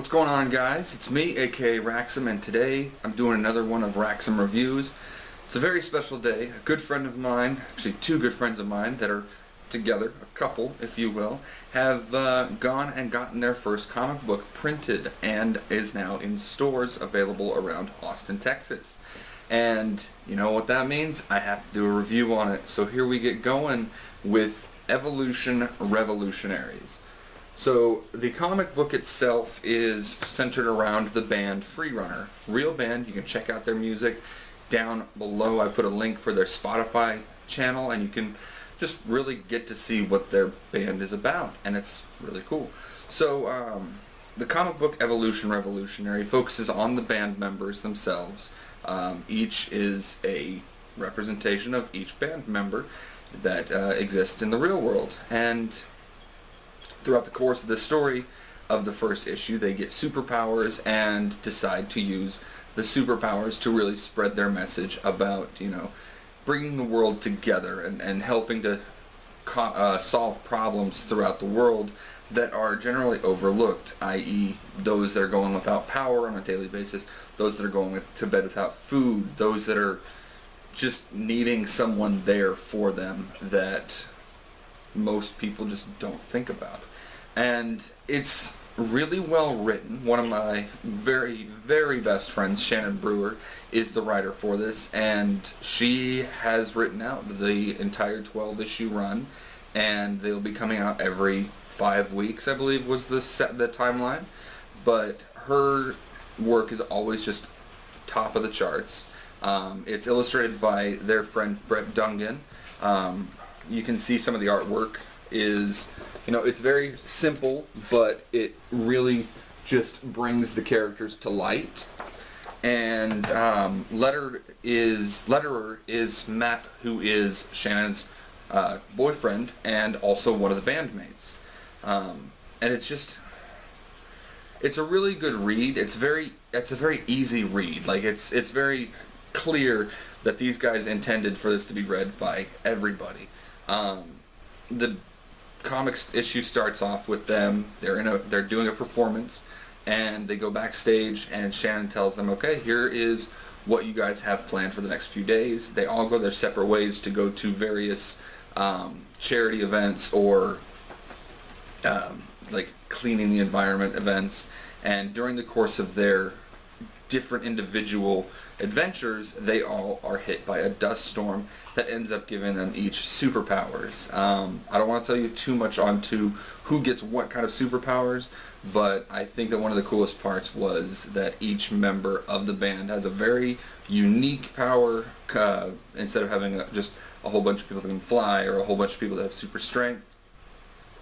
What's going on, guys? It's me, aka Rakxm, and today I'm doing another one of Rakxm reviews. It's a very special day. A good friend of mine, actually two good friends of mine that are together, a couple if you will, have gone and gotten their first comic book printed and is now in stores available around Austin, Texas. And you know what that means? I have to do a review on it. So here we get going with Revolutionaries. So the comic book itself is centered around the band Freerunner. Real band. You can check out their music. Down below I put a link for their Spotify channel, and you can just really get to see what their band is about, and it's really cool. So the comic book Revolutionary focuses on the band members themselves. Each is a representation of each band member that exists in the real world, and throughout the course of the story of the first issue, they get superpowers and decide to use the superpowers to really spread their message about, bringing the world together and helping to solve problems throughout the world that are generally overlooked, i.e. those that are going without power on a daily basis, those that are going to bed without food, those that are just needing someone there for them that most people just don't think about. And it's really well written. One of my very, very best friends, Shannon Brewer, is the writer for this, and she has written out the entire 12-issue run, and they'll be coming out every 5 weeks, I believe was the timeline. But her work is always just top of the charts. It's illustrated by their friend Brett Dungan. You can see some of the artwork is, it's very simple, but it really just brings the characters to light. And letterer is Matt, who is Shannon's boyfriend and also one of the bandmates. And it's a really good read. It's a very easy read. Like it's very clear that these guys intended for this to be read by everybody. The comics issue starts off with them. They're doing a performance, and they go backstage, and Shannon tells them, okay, here is what you guys have planned for the next few days. They all go their separate ways to go to various charity events or like cleaning the environment events, and during the course of their different individual adventures, they all are hit by a dust storm that ends up giving them each superpowers. I don't want to tell you too much onto who gets what kind of superpowers, but I think that one of the coolest parts was that each member of the band has a very unique power. Instead of having just a whole bunch of people that can fly or a whole bunch of people that have super strength.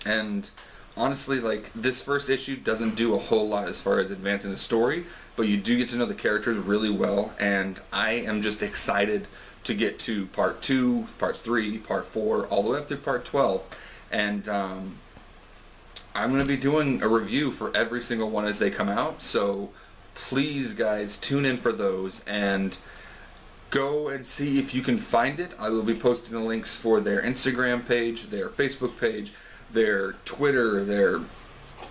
And honestly, like, this first issue doesn't do a whole lot as far as advancing the story, but you do get to know the characters really well, and I am just excited to get to part 2, part 3, part 4, all the way up through part 12. And I'm going to be doing a review for every single one as they come out, so please, guys, tune in for those and go and see if you can find it. I will be posting the links for their Instagram page, their Facebook page, their Twitter,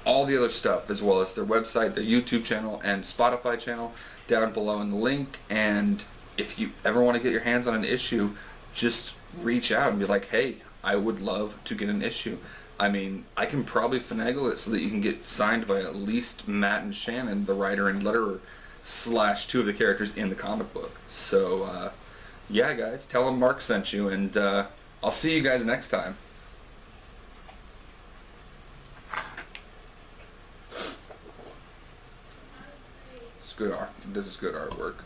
all the other stuff, as well as their website, their YouTube channel, and Spotify channel down below in the link. And if you ever want to get your hands on an issue, just reach out and be like, hey, I would love to get an issue. I mean, I can probably finagle it so that you can get signed by at least Matt and Shannon, the writer and letterer, / two of the characters in the comic book. So, yeah, guys, tell them Mark sent you, and I'll see you guys next time. Good art. This is good artwork.